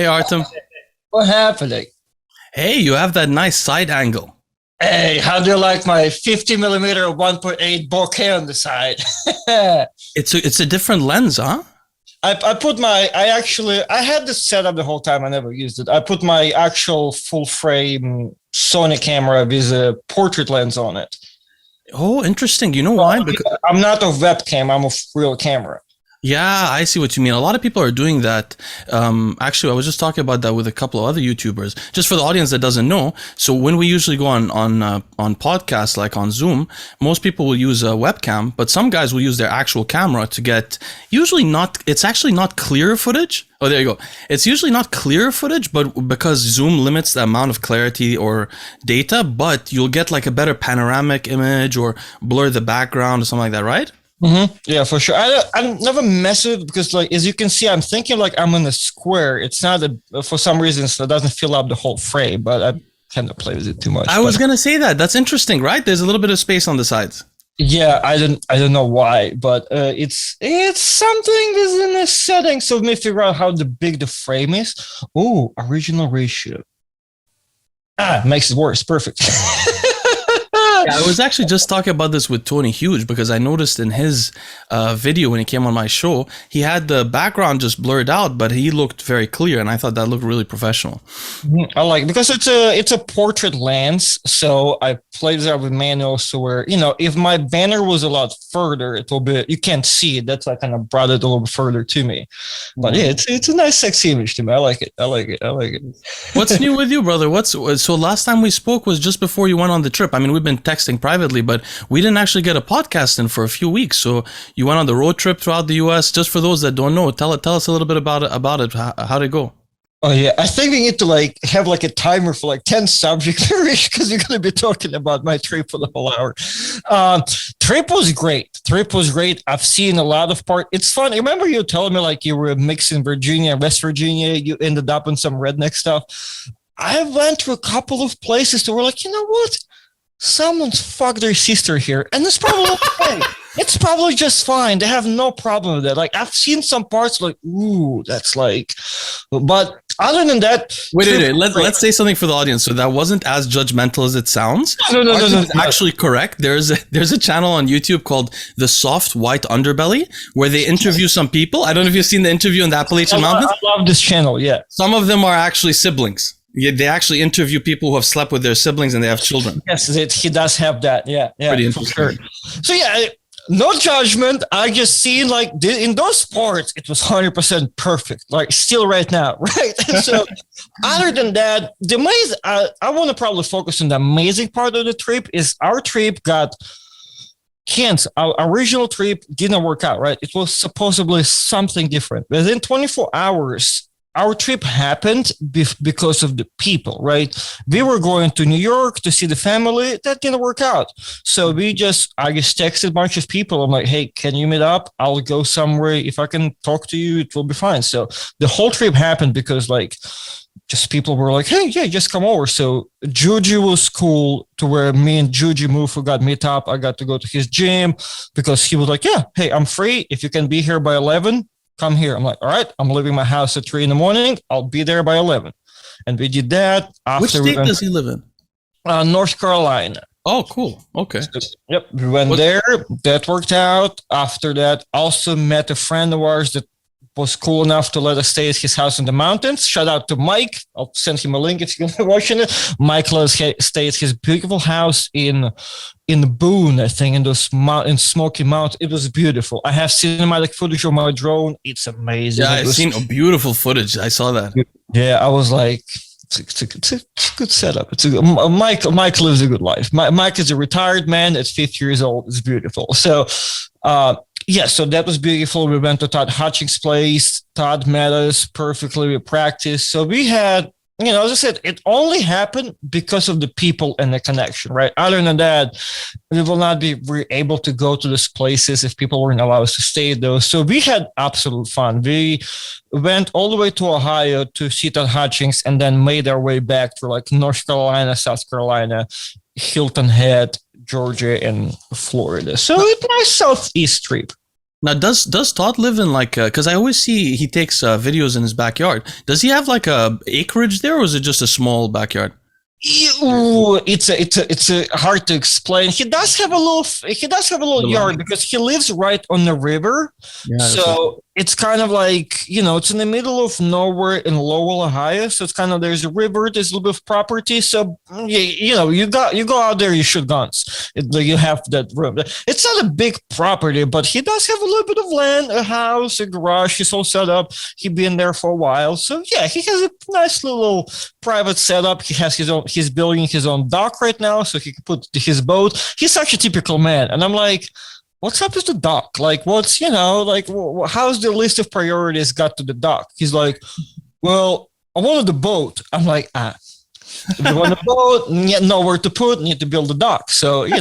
Hey, Artem. What happening? Hey, you have that nice side angle. Hey, how do you like my 50 millimeter 1.8 bokeh on the side? It's a different lens, huh? I had this set up the whole time. I never used it. I put my actual full frame Sony camera with a portrait lens on it. Oh, interesting. You know why? Because I'm not a webcam. I'm a real camera. yeah, I see what you mean. A lot of people are doing that. Actually, I was just talking about that with a couple of other YouTubers. Just for the audience that doesn't know, so when we usually go on podcasts like on Zoom, most people will use a webcam, but some guys will use their actual camera to get usually not. It's actually not clear footage. Oh, there you go. It's usually not clear footage, but because Zoom limits the amount of clarity or data, but you'll get like a better panoramic image or blur the background or something like that, right? Mm-hmm. Yeah, for sure. I never mess with it because, like, as you can see, I'm thinking like I'm in a square. It's not for some reasons it doesn't fill up the whole frame, but I kind of play with it too much. I was gonna say that. That's interesting, right? There's a little bit of space on the sides. Yeah, I don't know why, but it's something within the settings. So let me figure out how big the frame is. Oh, original ratio. Makes it worse. Perfect. Yeah, I was actually just talking about this with Tony Huge because I noticed in his video when he came on my show, he had the background just blurred out, but he looked very clear, and I thought that looked really professional. I like it because it's a portrait lens, so I played there with manuals so where if my banner was a lot further, it will be you can't see it. That's why I kind of brought it a little bit further to me. But yeah, it's a nice sexy image to me. I like it. I like it. I like it. What's new with you, brother? So last time we spoke was just before you went on the trip. I mean, we've been texting privately, but we didn't actually get a podcast in for a few weeks. So you went on the road trip throughout the U.S. Just for those that don't know, tell us a little bit about it. How'd it go? Oh yeah, I think we need to have a timer for 10 subjects because we're going to be talking about my trip for the whole hour. Trip was great. I've seen a lot of part. It's fun. Remember you telling me you were mixing Virginia and West Virginia. You ended up in some redneck stuff. I went to a couple of places that were you know what? Someone's fucked their sister here, and it's probably okay. It's probably just fine. They have no problem with that. I've seen some parts ooh, that's but other than that, wait. Let's say something for the audience. So that wasn't as judgmental as it sounds. No. Actually, correct. There's a channel on YouTube called The Soft White Underbelly where they interview some people. I don't know if you've seen the interview in the Appalachian Mountains. I love this channel. Yeah, some of them are actually siblings. Yeah, they actually interview people who have slept with their siblings and they have children. Yes, he does have that. Yeah, pretty interesting. For sure. So yeah, no judgment. I just seen in those parts, it was 100% perfect. Still right now, right? So other than that, the amazing. I want to probably focus on the amazing part of the trip. Is our trip got canceled. Our original trip didn't work out. Right? It was supposedly something different. Within 24 hours. Our trip happened because of the people, right? We were going to New York to see the family. That didn't work out. So I just texted a bunch of people. I'm like, hey, can you meet up? I'll go somewhere. If I can talk to you, it will be fine. So the whole trip happened because just people were like, hey, yeah, just come over. So Juji was cool to where me and Juji moved. We got meet up. I got to go to his gym because he was like, yeah, hey, I'm free. If you can be here by 11, come here. I'm like, all right, I'm leaving my house at 3 a.m. I'll be there by 11. And we did that. Which state does he live in? North Carolina. Oh, cool. Okay. So, yep. We went there. That worked out. After that, also met a friend of ours that was cool enough to let us stay at his house in the mountains. Shout out to Mike. I'll send him a link if you're going to be watching it. Mike let us stay at his beautiful house in Boone, I think, in Smoky Mountain. It was beautiful. I have cinematic footage on my drone. It's amazing. Yeah, I've seen beautiful footage. I saw that. Yeah, I was like, it's a good setup. Mike lives a good life. Mike is a retired man at 50 years old. It's beautiful. So, yeah, so that was beautiful. We went to Todd Hutchings' place. Todd met us perfectly. We practiced. So we had, as I said, it only happened because of the people and the connection, right? Other than that, we will not be able to go to these places if people weren't allowed us to stay there. So we had absolute fun. We went all the way to Ohio to see Todd Hutchings and then made our way back to North Carolina, South Carolina, Hilton Head, Georgia, and Florida. So it's a nice southeast trip. Now, does Todd live in like? Because I always see he takes videos in his backyard. Does he have like a acreage there, or is it just a small backyard? It's a hard to explain. He does have a little yard because he lives right on the river. Yeah, so it's kind of like, it's in the middle of nowhere in Lowell, Ohio. So it's kind of, there's a river, there's a little bit of property. So you go out there, you shoot guns. You have that room. It's not a big property, but he does have a little bit of land, a house, a garage. He's all set up. He's been there for a while. So yeah, he has a nice little private setup. He has he's building his own dock right now, so he can put his boat. He's such a typical man. And I'm like, what's up with the dock? Like, how's the list of priorities got to the dock? He's like, well, I wanted the boat. I'm like, if you want a boat, nowhere to put, need to build a dock. So, he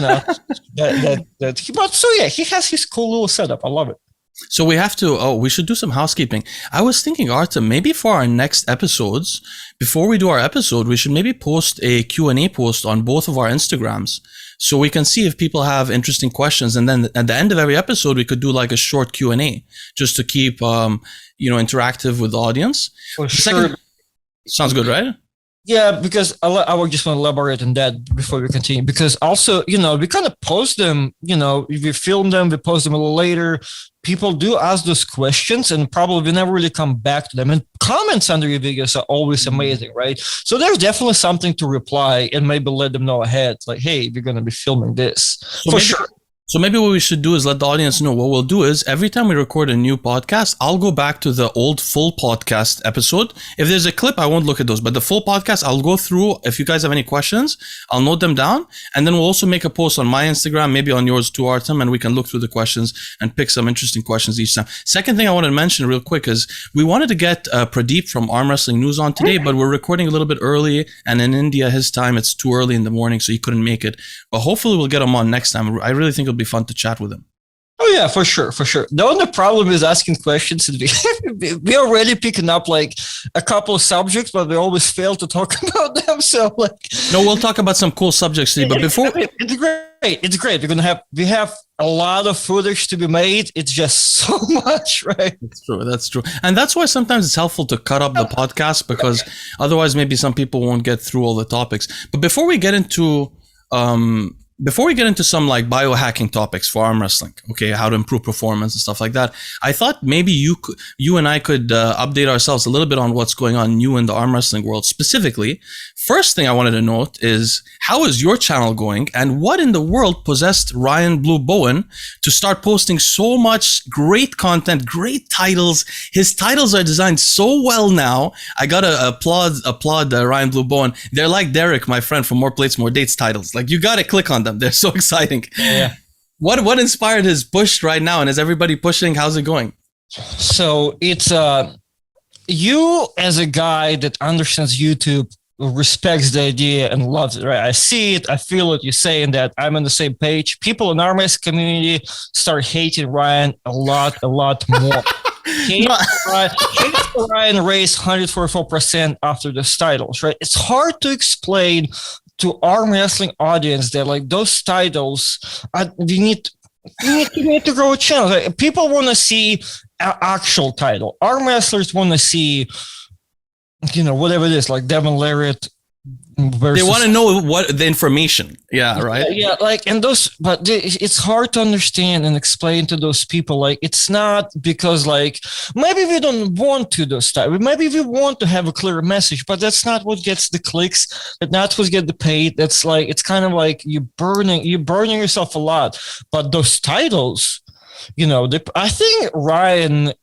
has his cool little setup. I love it. So we should do some housekeeping. I was thinking, Artem, maybe for our next episodes, before we do our episode, we should maybe post a Q&A post on both of our Instagrams so we can see if people have interesting questions. And then at the end of every episode, we could do like a short Q&A just to keep, interactive with the audience. For sure. Sounds good, right? Yeah, because I would just want to elaborate on that before we continue. Because also, we kind of post them, if we film them, we post them a little later. People do ask those questions and probably we never really come back to them. And comments under your videos are always amazing, right? So there's definitely something to reply and maybe let them know ahead. Like, hey, we're going to be filming this. For sure. So maybe what we should do is let the audience know. What we'll do is every time we record a new podcast, I'll go back to the old full podcast episode. If there's a clip, I won't look at those, but the full podcast, I'll go through. If you guys have any questions, I'll note them down. And then we'll also make a post on my Instagram, maybe on yours too, Artem, and we can look through the questions and pick some interesting questions each time. Second thing I want to mention real quick is we wanted to get Pradeep from Arm Wrestling News on today, but we're recording a little bit early. And in India, his time, it's too early in the morning, so he couldn't make it. But hopefully we'll get him on next time. I really think it'll be fun to chat with him. Oh yeah, for sure. The only problem is asking questions. We already picking up like a couple of subjects, but we always fail to talk about them. So no, we'll talk about some cool subjects today. But before, it's great. We have a lot of footage to be made. It's just so much, right? That's true. And that's why sometimes it's helpful to cut up the podcast because otherwise maybe some people won't get through all the topics. But before we get into some like biohacking topics for arm wrestling, okay, how to improve performance and stuff like that, I thought maybe you and I could update ourselves a little bit on what's going on new in the arm wrestling world. Specifically, first thing I wanted to note is how is your channel going and what in the world possessed Ryan Blue Bowen to start posting so much great content, great titles. His titles are designed so well now. I gotta applaud Ryan Blue Bowen. They're like Derek, my friend from More Plates, More Dates titles. Like you gotta click on them. They're so exciting. Yeah. What inspired his push right now? And is everybody pushing? How's it going? So it's you as a guy that understands YouTube, respects the idea and loves it, right? I see it, I feel it. You're saying that I'm on the same page. People in our community start hating Ryan a lot more. Ryan raised 144% after the titles, right? It's hard to explain to arm wrestling audience that like those titles, you need to grow a channel. Like, people want to see an actual title. Arm wrestlers want to see, whatever it is, like Devin Lariat. They want to know what the information. Yeah, right. Yeah, but it's hard to understand and explain to those people. Like, it's not because like maybe we don't want to those type. Maybe we want to have a clear message, but that's not what gets the clicks. That's not what gets the paid. That's like it's kind of like you're burning yourself a lot. But those titles, I think Ryan.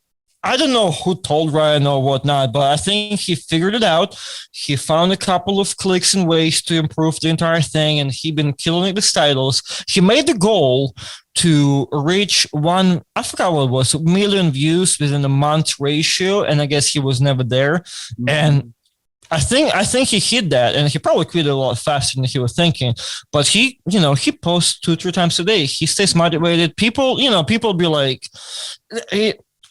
I don't know who told Ryan or whatnot, but I think he figured it out. He found a couple of clicks and ways to improve the entire thing, and he been killing the titles. He made the goal to reach I forgot what it was, 1 million views within a month ratio, and I guess he was never there. Mm-hmm. And I think he hit that, and he probably quit a lot faster than he was thinking. But he posts 2-3 times a day. He stays motivated. People be like,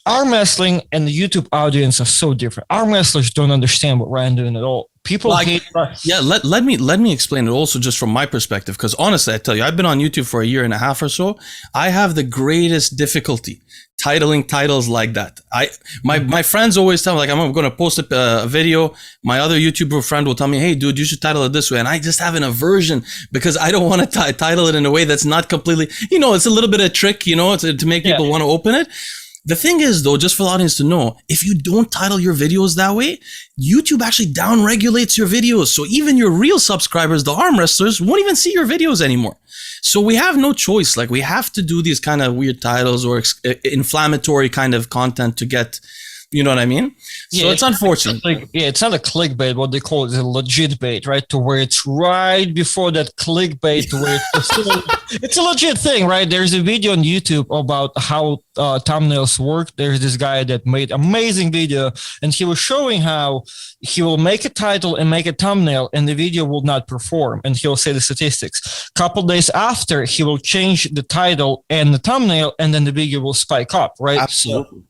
arm wrestling and the YouTube audience are so different. Arm wrestlers don't understand what Ryan doing at all. People hate. Yeah, let me explain it also just from my perspective, because honestly, I tell you, I've been on YouTube for a year and a half or so. I have the greatest difficulty titling titles like that. My friends always tell me, like, I'm going to post a video. My other YouTuber friend will tell me, hey, dude, you should title it this way. And I just have an aversion because I don't want to title it in a way that's not completely, it's a little bit of a trick, to make people want to open it. The thing is, though, just for the audience to know, if you don't title your videos that way, YouTube actually down-regulates your videos. So even your real subscribers, the arm wrestlers, won't even see your videos anymore. So we have no choice. Like, we have to do these kind of weird titles or inflammatory kind of content to get, you know what I mean? So it's unfortunate. It's not a clickbait. What they call it is a legit bait, right? To where it's right before that clickbait, to where it's a legit thing, right? There's a video on YouTube about how thumbnails work. There's this guy that made amazing video, and he was showing how he will make a title and make a thumbnail, and the video will not perform, and he'll say the statistics. Couple days after, he will change the title and the thumbnail, and then the video will spike up, right? Absolutely.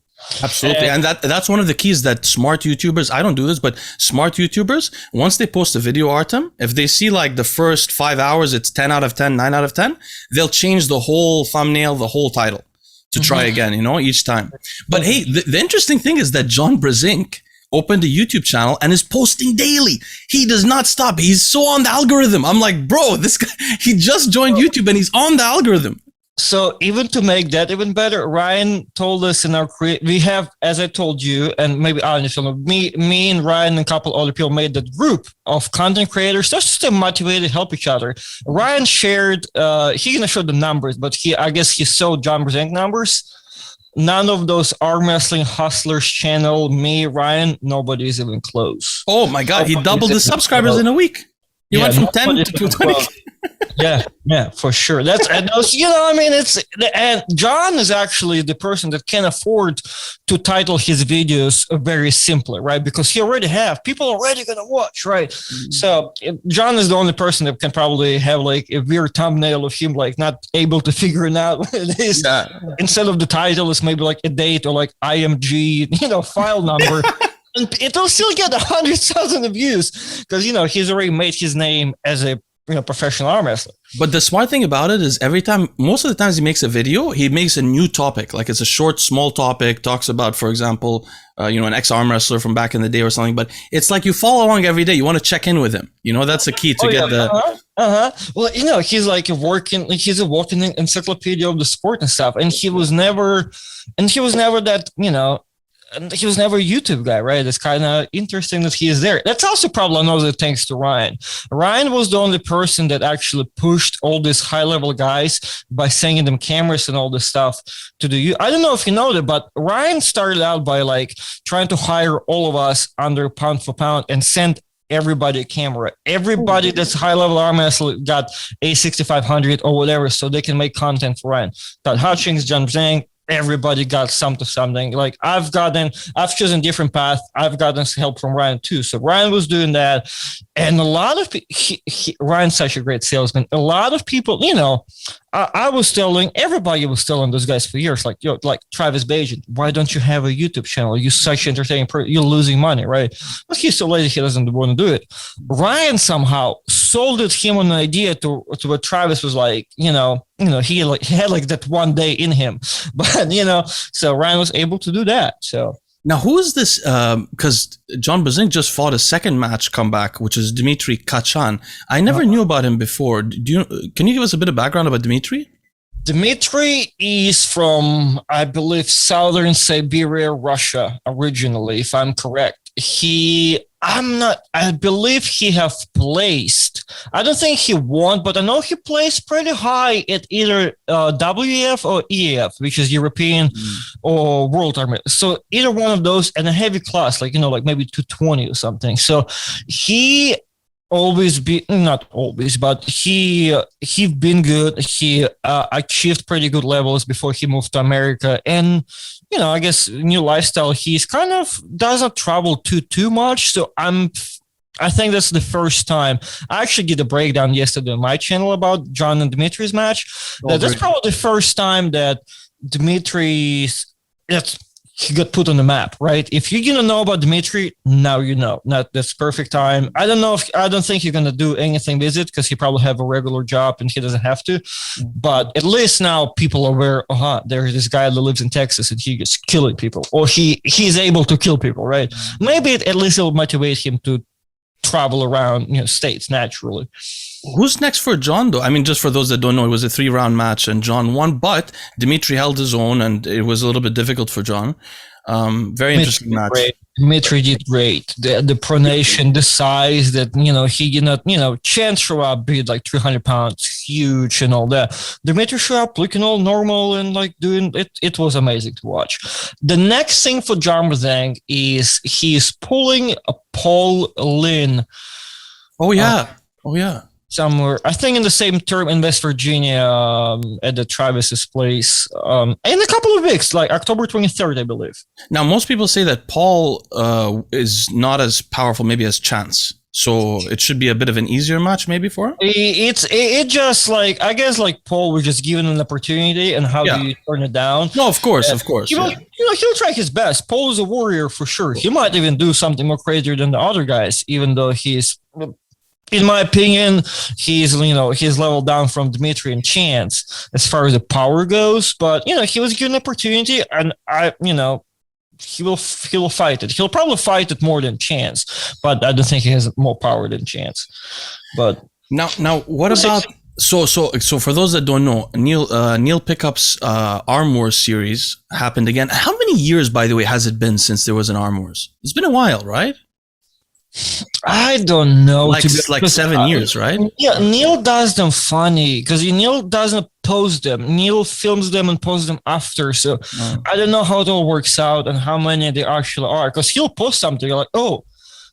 Absolutely. And that's one of the keys that smart YouTubers, I don't do this, but smart YouTubers, once they post a video, Artem, if they see like the first 5 hours, it's 10 out of 10, 9 out of 10, they'll change the whole thumbnail, the whole title to try again, each time. But hey, the interesting thing is that John Brzenk opened a YouTube channel and is posting daily. He does not stop. He's so on the algorithm. I'm like, bro, this guy, he just joined YouTube and he's on the algorithm. So even to make that even better, Ryan told us in our we have, as I told you, and maybe I don't know, me and Ryan and a couple other people made that group of content creators just to motivate and help each other. Ryan shared, he gonna show the numbers, but I guess he saw John Brzenk numbers. None of those arm wrestling hustlers channel, me, Ryan, nobody's even close. Oh my God, he doubled his subscribers in a week. He went from 10 to 20. Yeah, for sure. That's, and those, and John is actually the person that can afford to title his videos very simply, right? Because he already people already going to watch, right? Mm-hmm. So John is the only person that can probably have like a weird thumbnail of him, like not able to figure it out what it is. Yeah. Instead of the title, it's maybe like a date or like IMG, file number. And it'll still get 100,000 views because, he's already made his name as a professional arm wrestler. But the smart thing about it is most of the times he makes a video, he makes a new topic. Like it's a short, small topic, talks about, for example, an ex-arm wrestler from back in the day or something. But it's like you follow along every day. You want to check in with him. That's the key to get the... Well, he's like he's a walking encyclopedia of the sport and stuff. And he was never that, and he was never a YouTube guy, right? It's kind of interesting that he is there. That's also probably another thanks to Ryan. Ryan was the only person that actually pushed all these high-level guys by sending them cameras and all this stuff to do. I don't know if you know that, but Ryan started out by like trying to hire all of us under pound for pound and send everybody a camera. Everybody that's high-level arm wrestler got A6500 or whatever, so they can make content for Ryan. Todd Hutchings, John Brzenk, everybody got something. Like I've chosen different path. I've gotten help from Ryan too. So Ryan was doing that. And a lot of Ryan's such a great salesman. A lot of people, I was telling, everybody was telling those guys for years, like, like Travis Bajan, why don't you have a YouTube channel? You're such an entertaining person. You're losing money, right? But he's so lazy, he doesn't want to do it. Ryan somehow sold him an idea to what Travis was like, he had like that one day in him, but so Ryan was able to do that. So now who is this? Because John Brzenk just fought a second match comeback, which is Dmitry Kachan. I never knew about him before. Can you give us a bit of background about Dmitry? Dmitry is from, I believe, southern Siberia, Russia, originally, if I'm correct. I believe he have placed. I don't think he won, but I know he placed pretty high at either WEF or EAF, which is European or World Tournament. So either one of those, and a heavy class, like maybe 220 or something. So he not always, but he been good. He achieved pretty good levels before he moved to America, and I guess new lifestyle. He's kind of doesn't travel too much. So I think that's the first time. I actually did a breakdown yesterday on my channel about John and Dmitry's match. That's probably the first time that Dmitry's he got put on the map, right? If you're gonna know about Dmitry, now you know. Not this perfect time. I don't think you're gonna do anything with it because he probably have a regular job and he doesn't have to. But at least now people are aware. There's this guy that lives in Texas and he is killing people, or he's able to kill people, right? Maybe at least it'll motivate him to travel around, states naturally. Who's next for John, though? I mean, just for those that don't know, it was a 3-round match and John won, but Dmitry held his own and it was a little bit difficult for John. Very interesting match. Dmitry did great. The pronation, the size that, Chance showed up, beat like 300 pounds, huge and all that. Dmitry showed up looking all normal and like doing it. It was amazing to watch. The next thing for John Brzenk is he's pulling a Paul Linn. Oh, yeah. Somewhere, I think in the same term in West Virginia at the Travis's place in a couple of weeks, like October 23rd, I believe. Now, most people say that Paul is not as powerful maybe as Chance. So it should be a bit of an easier match maybe for him? It just like, I guess like Paul was just given an opportunity and how do you turn it down? No, of course. He'll try his best. Paul is a warrior for sure. He might even do something more crazier than the other guys, even though he's... In my opinion, he's leveled down from Dmitry and Chance as far as the power goes. But he was given an opportunity, and he will fight it. He'll probably fight it more than Chance, but I don't think he has more power than Chance. But now, what about so for those that don't know, Neil Pickup's Arm Wars series happened again. How many years, by the way, has it been since there was an Arm Wars? It's been a while, right? I don't know. Like 7 years, right? Yeah, Neil does them funny because Neil doesn't post them. Neil films them and posts them after. So I don't know how it all works out and how many there actually are. Because he'll post something, you're like, oh,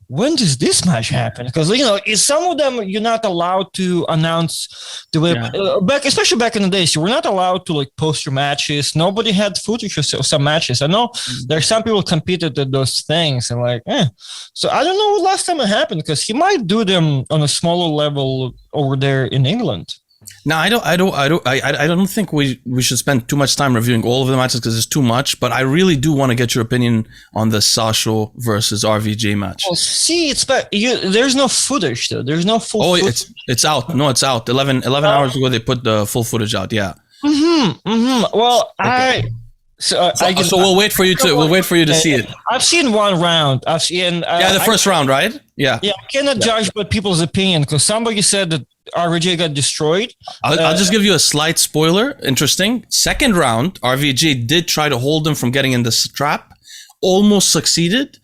when does this match happen? Because some of them you're not allowed to announce the way especially back in the days, you were not allowed to like post your matches. Nobody had footage of some matches. I know there's some people competed at those things and like, so I don't know what last time it happened because he might do them on a smaller level over there in England. Now, I don't think we should spend too much time reviewing all of the matches because it's too much. But I really do want to get your opinion on the Sasho versus RVJ match. Well, see, there's no footage though. There's no full. Footage. It's out. No, it's out. 11 hours ago they put the full footage out. Yeah. Well, okay. So we'll wait for you to see it. I've seen one round. I've seen the first round, right? Yeah. Yeah, I cannot judge by people's opinion because somebody said that RVJ got destroyed. I'll just give you a slight spoiler. Interesting. Second round, RVJ did try to hold him from getting in the strap. Almost succeeded.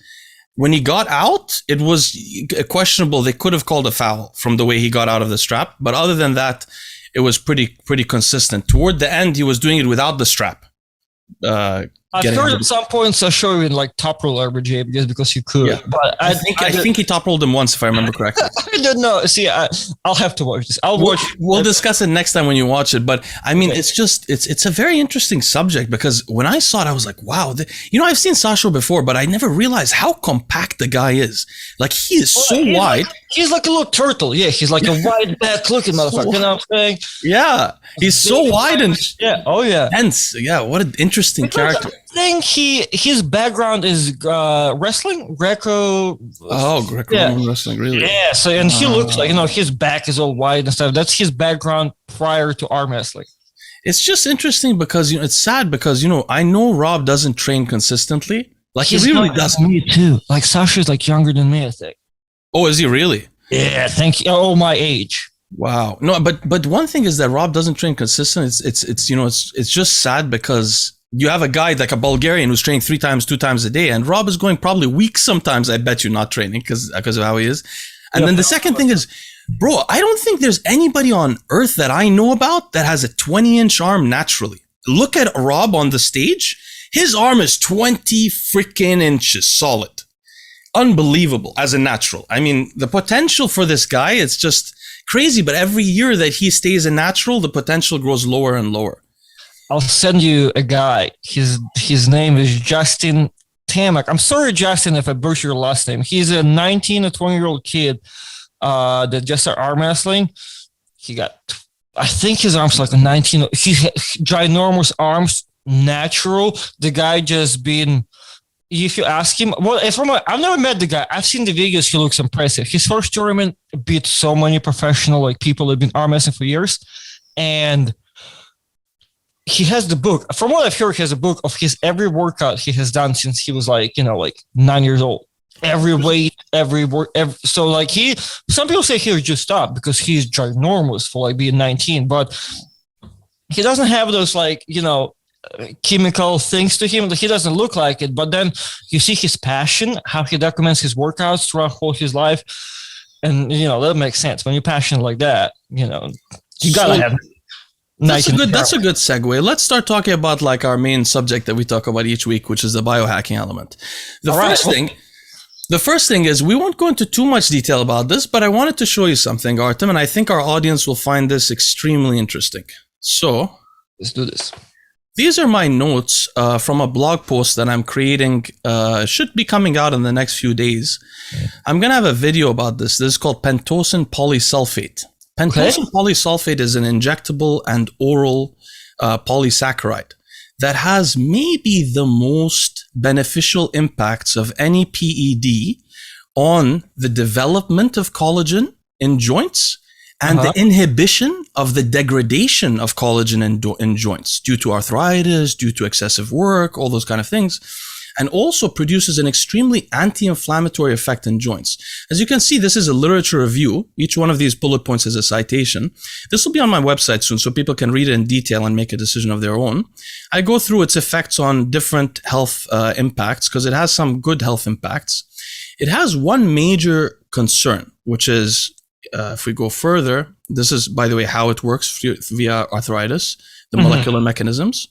When he got out, it was questionable. They could have called a foul from the way he got out of the strap. But other than that, it was pretty consistent. Toward the end, he was doing it without the strap. I've heard at some points Sasho in like top roll RBJ because you could. Yeah. But I think he top rolled him once if I remember correctly. I don't know. See, I'll have to watch this. We'll discuss it next time when you watch it. But I mean, it's a very interesting subject because when I saw it, I was like, wow. I've seen Sasho before, but I never realized how compact the guy is. Like he is wide. He's like a little turtle. Yeah, he's like a wide back looking motherfucker. You know what I'm saying? Yeah, he's so wide and dense. Yeah, what an interesting character. I think his background is wrestling, Greco-Roman wrestling, really. Yeah, so and he looks like his back is all wide and stuff. That's his background prior to arm wrestling. It's just interesting because it's sad because I know Rob doesn't train consistently. Like he really doesn't. Me too. Like Sasha's like younger than me, I think. Oh, is he really? Yeah, thank you. Oh, my age. Wow. No, but one thing is that Rob doesn't train consistently. It's just sad because you have a guy like a Bulgarian who's training 2 times a day, and Rob is going probably weeks sometimes. I bet you not training because of how he is. And then the second thing is, bro, I don't think there's anybody on earth that I know about that has a 20-inch arm naturally. Look at Rob on the stage. His arm is 20 freaking inches solid. Unbelievable as a natural. I mean, the potential for this guy, it's just crazy. But every year that he stays a natural, the potential grows lower and lower. I'll send you a guy. His name is Justin Tamak. I'm sorry, Justin, if I butcher your last name. He's a 19 or 20-year-old kid that just started arm wrestling. He got, I think his arms like a 19. He had ginormous arms, natural. The guy just been if you ask him, well, I've never met the guy. I've seen the videos. He looks impressive. His first tournament beat so many professional like people who've been arm wrestling for years, and he has the book. From what I've heard, he has a book of his every workout he has done since he was like 9 years old. Every weight, every work, so like some people say he'll just stop because he's ginormous for like being 19, but he doesn't have those chemical things to him. He doesn't look like it, but then you see his passion, how he documents his workouts throughout whole his life, and that makes sense. When you're passionate like that, you gotta have. That's a good segue. Let's start talking about like our main subject that we talk about each week, which is the biohacking element. The first thing is, we won't go into too much detail about this, but I wanted to show you something, Artem, and I think our audience will find this extremely interesting. So let's do this. These are my notes from a blog post that I'm creating. Should be coming out in the next few days. I'm going to have a video about this. This is called Pentosan Polysulfate. Pentosan Polysulfate is an injectable and oral polysaccharide that has maybe the most beneficial impacts of any PED on the development of collagen in joints and the inhibition of the degradation of collagen in joints due to arthritis, due to excessive work, all those kind of things, and also produces an extremely anti-inflammatory effect in joints. As you can see, this is a literature review. Each one of these bullet points is a citation. This will be on my website soon, so people can read it in detail and make a decision of their own. I go through its effects on different health impacts because it has some good health impacts. It has one major concern, which is, if we go further, this is, by the way, how it works via arthritis, the molecular mechanisms.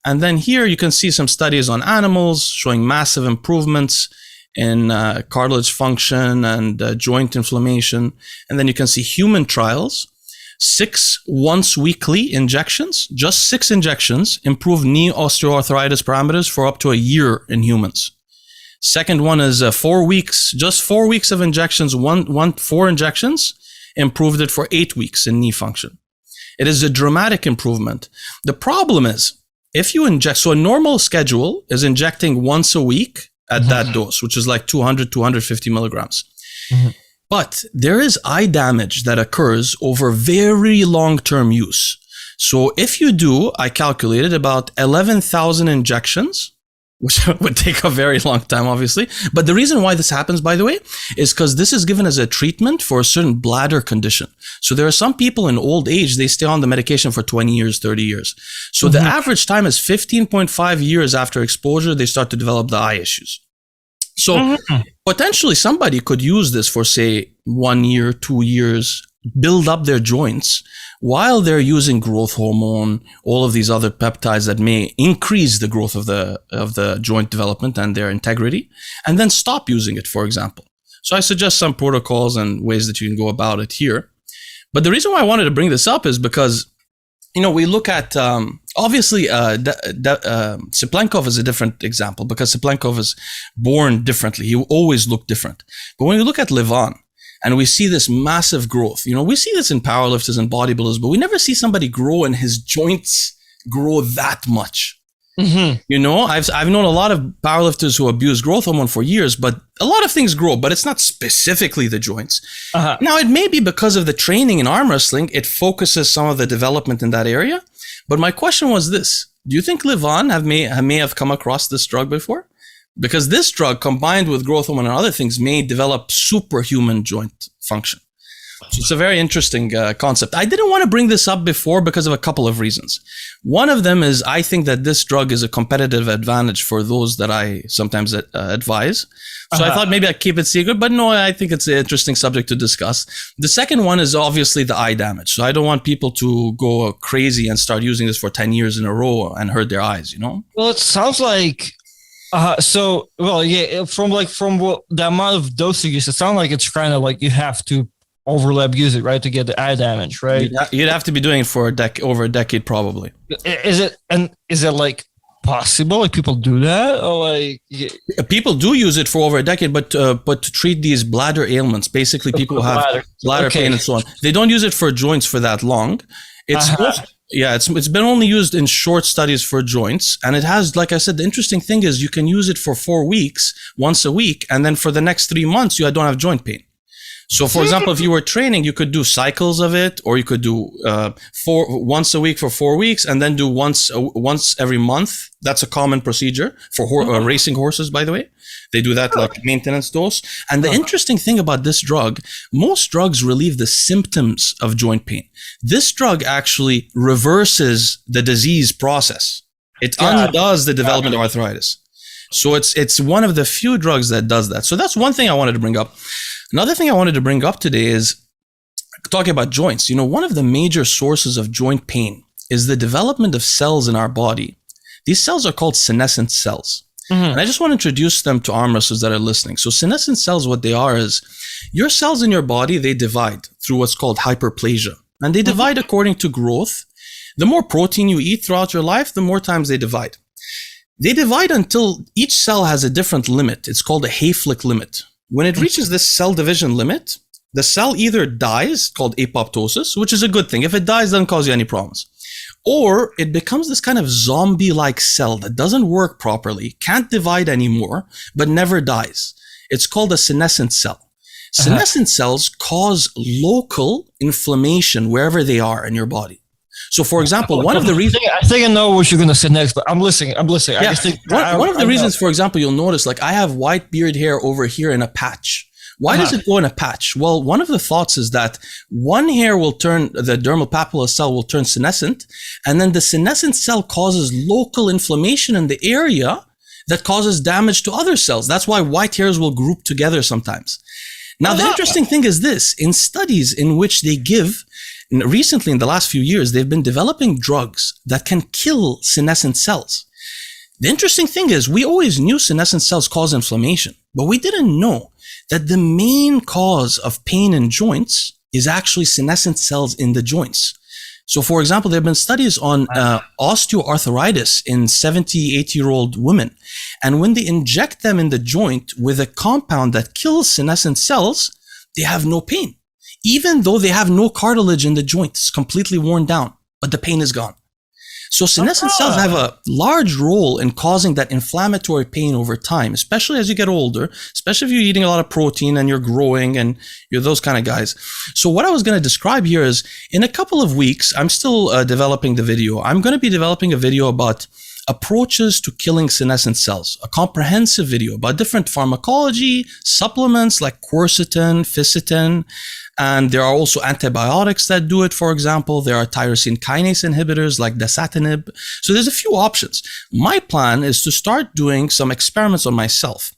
And then here you can see some studies on animals showing massive improvements in cartilage function and joint inflammation. And then you can see human trials, 6 once weekly injections, just 6 injections, improve knee osteoarthritis parameters for up to a year in humans. Second one is 4 weeks, just 4 weeks of injections, 4 injections, improved it for 8 weeks in knee function. It is a dramatic improvement. The problem is, if you inject, so a normal schedule is injecting once a week at that dose, which is like 200, 250 milligrams. But there is eye damage that occurs over very long-term use. So if you do, I calculated about 11,000 injections, which would take a very long time, obviously. But the reason why this happens, by the way, is because this is given as a treatment for a certain bladder condition. So there are some people in old age, they stay on the medication for 20 years, 30 years. So the average time is 15.5 years after exposure, they start to develop the eye issues. So potentially somebody could use this for, say, 1 year, 2 years, build up their joints while they're using growth hormone, all of these other peptides that may increase the growth of the joint development and their integrity, and then stop using it, for example. So I suggest some protocols and ways that you can go about it here. But the reason why I wanted to bring this up is because, we look at, obviously, Siplenkov is a different example because Siplenkov is born differently. He always looked different. But when you look at Levan, and we see this massive growth. We see this in powerlifters and bodybuilders, but we never see somebody grow and his joints grow that much. I've known a lot of powerlifters who abuse growth hormone for years, but a lot of things grow, but it's not specifically the joints. Now, it may be because of the training in arm wrestling, it focuses some of the development in that area. But my question was this: do you think Levan may have come across this drug before? Because this drug, combined with growth hormone and other things, may develop superhuman joint function. So it's a very interesting concept. I didn't want to bring this up before because of a couple of reasons. One of them is I think that this drug is a competitive advantage for those that I sometimes advise. So I thought maybe I'd keep it secret, but no, I think it's an interesting subject to discuss. The second one is obviously the eye damage. So I don't want people to go crazy and start using this for 10 years in a row and hurt their eyes, Well, it sounds like from the amount of dosages, it sounds like it's kind of like you have to overlap use it, right, to get the eye damage, right? You'd have to be doing it for over a decade, probably. Is it like possible? Like people do that, or like people do use it for over a decade, but to treat these bladder ailments, basically people who have bladder pain and so on, they don't use it for joints for that long. It's Yeah, it's been only used in short studies for joints, and it has, like I said, the interesting thing is you can use it for 4 weeks, once a week, and then for the next 3 months you don't have joint pain. So, for example, if you were training, you could do cycles of it, or you could do once a week for 4 weeks, and then do once every month. That's a common procedure for racing horses, by the way. They do that like maintenance dose. And the interesting thing about this drug, most drugs relieve the symptoms of joint pain. This drug actually reverses the disease process. It undoes the development of arthritis. So it's one of the few drugs that does that. So that's one thing I wanted to bring up. Another thing I wanted to bring up today is talking about joints. You know, one of the major sources of joint pain is the development of cells in our body. These cells are called senescent cells. And I just want to introduce them to arm wrestlers that are listening. So senescent cells, what they are is your cells in your body, they divide through what's called hyperplasia. And they divide according to growth. The more protein you eat throughout your life, the more times they divide. They divide until each cell has a different limit. It's called a Hayflick limit. When it reaches this cell division limit, the cell either dies, called apoptosis, which is a good thing. If it dies, it doesn't cause you any problems. Or it becomes this kind of zombie-like cell that doesn't work properly, can't divide anymore, but never dies. It's called a senescent cell. Senescent cells cause local inflammation wherever they are in your body. So, for example, one of the reasons... I think I know what you're going to say next, but I'm listening. Yeah, I just think one of the reasons, for example, you'll notice, like I have white beard hair over here in a patch. Why does it go in a patch? Well, one of the thoughts is that one hair will turn, the dermal papilla cell will turn senescent, and then the senescent cell causes local inflammation in the area that causes damage to other cells. That's why white hairs will group together sometimes. Now, the interesting thing is this, in studies in which they give, recently in the last few years, they've been developing drugs that can kill senescent cells. The interesting thing is we always knew senescent cells cause inflammation, but we didn't know that the main cause of pain in joints is actually senescent cells in the joints. So, for example, there have been studies on osteoarthritis in 70, 80-year-old women. And when they inject them in the joint with a compound that kills senescent cells, they have no pain, even though they have no cartilage in the joint. It's completely worn down, but the pain is gone. So senescent cells have a large role in causing that inflammatory pain over time, especially as you get older, especially if you're eating a lot of protein and you're growing and you're those kind of guys. So what I was going to describe here is in a couple of weeks, I'm still developing the video. I'm going to be developing a video about approaches to killing senescent cells, a comprehensive video about different pharmacology, supplements like quercetin, ficitin, and there are also antibiotics that do it, for example. There are tyrosine kinase inhibitors like dasatinib. So there's a few options. My plan is to start doing some experiments on myself.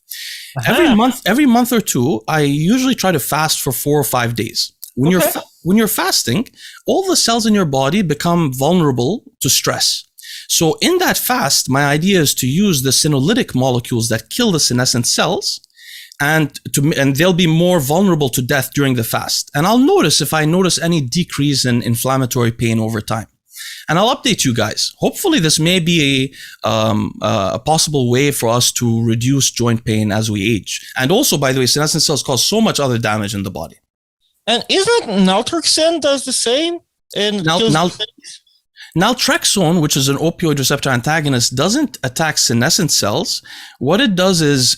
Every month or two, I usually try to fast for 4 or 5 days. When you're fasting, all the cells in your body become vulnerable to stress. So in that fast, my idea is to use the senolytic molecules that kill the senescent cells, and they'll be more vulnerable to death during the fast. And I'll notice if I notice any decrease in inflammatory pain over time. And I'll update you guys. Hopefully this may be a possible way for us to reduce joint pain as we age. And also, by the way, senescent cells cause so much other damage in the body. And isn't Naltrexone does the same? Naltrexone, which is an opioid receptor antagonist, doesn't attack senescent cells. What it does is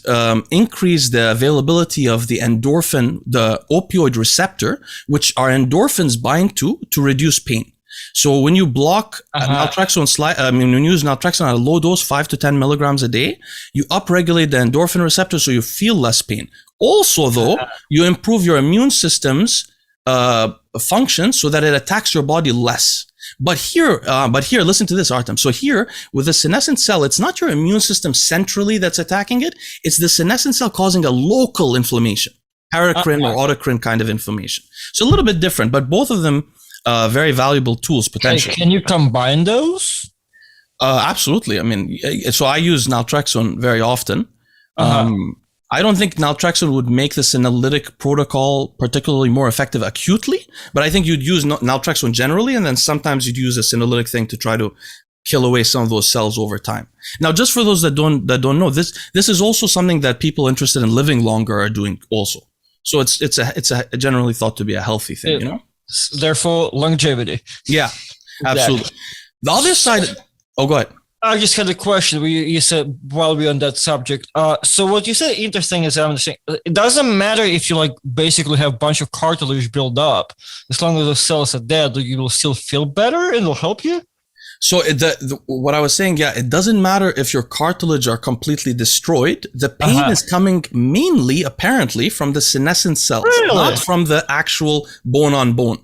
increase the availability of the endorphin, the opioid receptor, which our endorphins bind to reduce pain. So when you block naltrexone, when you use naltrexone at a low dose, 5 to 10 milligrams a day, you upregulate the endorphin receptor so you feel less pain. Also, though, you improve your immune system's function so that it attacks your body less. But here, listen to this, Artem. So here, with the senescent cell, it's not your immune system centrally that's attacking it. It's the senescent cell causing a local inflammation, paracrine or autocrine kind of inflammation. So a little bit different, but both of them very valuable tools potentially. Can you combine those? Absolutely. I mean, so I use naltrexone very often. I don't think naltrexone would make the senolytic protocol particularly more effective acutely, but I think you'd use naltrexone generally, and then sometimes you'd use a senolytic thing to try to kill away some of those cells over time. Now, just for those that don't know, this is also something that people interested in living longer are doing also. So it's generally thought to be a healthy thing, you know? Therefore, longevity. Yeah. Absolutely. The other side. Oh, go ahead. I just had a question where you said while we're on that subject. So what you said interesting is I'm saying it doesn't matter if you like basically have a bunch of cartilage build up, as long as the cells are dead, you will still feel better and it'll help you. So what I was saying, yeah, it doesn't matter if your cartilage are completely destroyed. The pain is coming mainly, apparently, from the senescent cells, not from the actual bone on bone.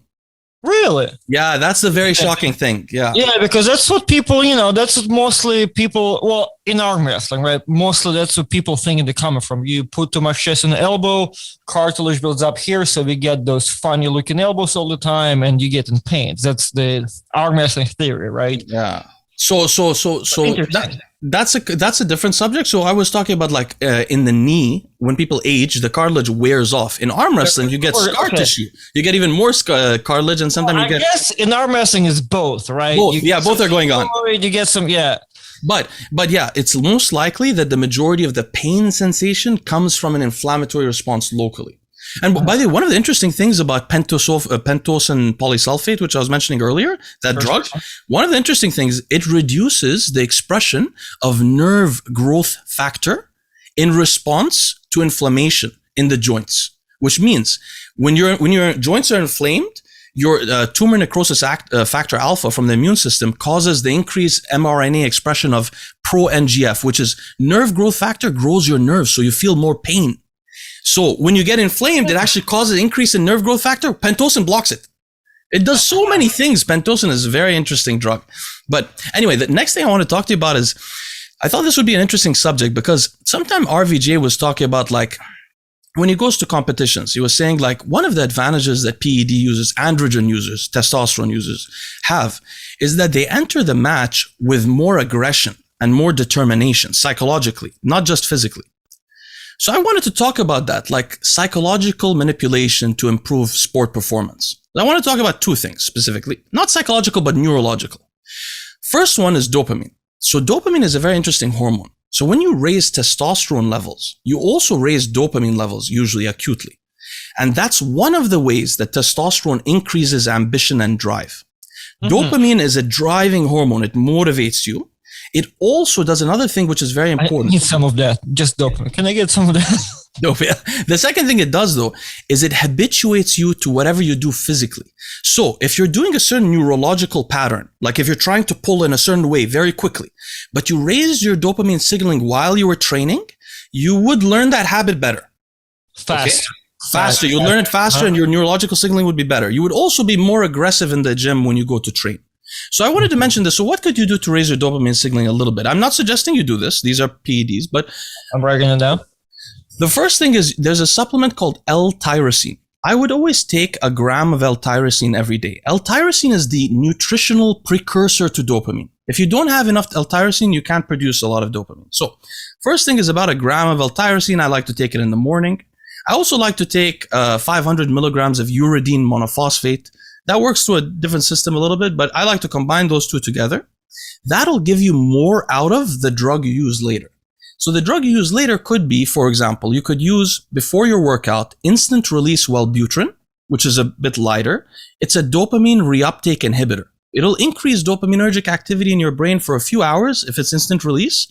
Really? Yeah, that's the very shocking thing. Yeah. Yeah, because that's what people, that's what mostly people, well, in arm wrestling, right? Mostly that's what people think they're coming from. You put too much stress on the elbow, cartilage builds up here, so we get those funny looking elbows all the time and you get in pain. That's the arm wrestling theory, right? Yeah. So that's a different subject. So I was talking about like in the knee, when people age, the cartilage wears off. In arm wrestling, you get scar tissue. You get even more cartilage, and sometimes you get. I guess in arm wrestling is both, right? Both, both are going on. You get some, But yeah, it's most likely that the majority of the pain sensation comes from an inflammatory response locally. And by the way, one of the interesting things about Pentosan Polysulfate, which I was mentioning earlier, that drug, one of the interesting things, it reduces the expression of nerve growth factor in response to inflammation in the joints, which means when your joints are inflamed, your tumor necrosis factor alpha from the immune system causes the increased mRNA expression of pro-NGF, which is nerve growth factor grows your nerves, so you feel more pain. So when you get inflamed, it actually causes an increase in nerve growth factor. Pentosan blocks it. It does so many things. Pentosan is a very interesting drug. But anyway, the next thing I want to talk to you about is, I thought this would be an interesting subject because sometime RVJ was talking about like, when he goes to competitions, he was saying like one of the advantages that PED users, androgen users, testosterone users have is that they enter the match with more aggression and more determination psychologically, not just physically. So I wanted to talk about that, like psychological manipulation to improve sport performance. I want to talk about two things specifically, not psychological, but neurological. First one is dopamine. So dopamine is a very interesting hormone. So when you raise testosterone levels, you also raise dopamine levels, usually acutely. And that's one of the ways that testosterone increases ambition and drive. Dopamine is a driving hormone. It motivates you. It also does another thing which is very important. I need some of that, just dopamine. Can I get some of that? Dopamine. The second thing it does though, is it habituates you to whatever you do physically. So if you're doing a certain neurological pattern, like if you're trying to pull in a certain way very quickly, but you raised your dopamine signaling while you were training, you would learn that habit better. Faster. Okay? Faster. You learn it faster and your neurological signaling would be better. You would also be more aggressive in the gym when you go to train. So I wanted to mention this. So what could you do to raise your dopamine signaling a little bit? I'm not suggesting you do this. These are PEDs, but I'm writing it down. The first thing is there's a supplement called L-tyrosine. I would always take a gram of L-tyrosine every day. L-tyrosine is the nutritional precursor to dopamine. If you don't have enough L-tyrosine, you can't produce a lot of dopamine. So first thing is about a gram of L-tyrosine. I like to take it in the morning. I also like to take 500 milligrams of Uridine monophosphate. That works through a different system a little bit, but I like to combine those two together. That'll give you more out of the drug you use later. So the drug you use later could be, for example, you could use before your workout, instant release Welbuterine, which is a bit lighter. It's a dopamine reuptake inhibitor. It'll increase dopaminergic activity in your brain for a few hours if it's instant release,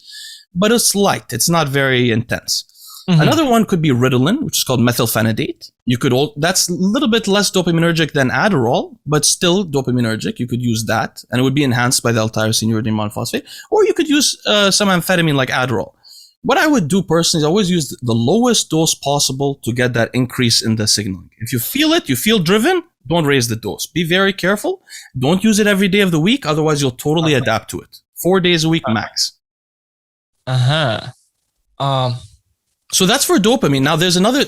but it's light. It's not very intense. Another one could be Ritalin, which is called methylphenidate. That's a little bit less dopaminergic than Adderall, but still dopaminergic. You could use that, and it would be enhanced by the L-tyrosine uridine monophosphate. Or you could use some amphetamine like Adderall. What I would do personally is always use the lowest dose possible to get that increase in the signaling. If you feel it, you feel driven, don't raise the dose. Be very careful. Don't use it every day of the week, otherwise you'll totally adapt to it. 4 days a week max. So that's for dopamine. Now there's another,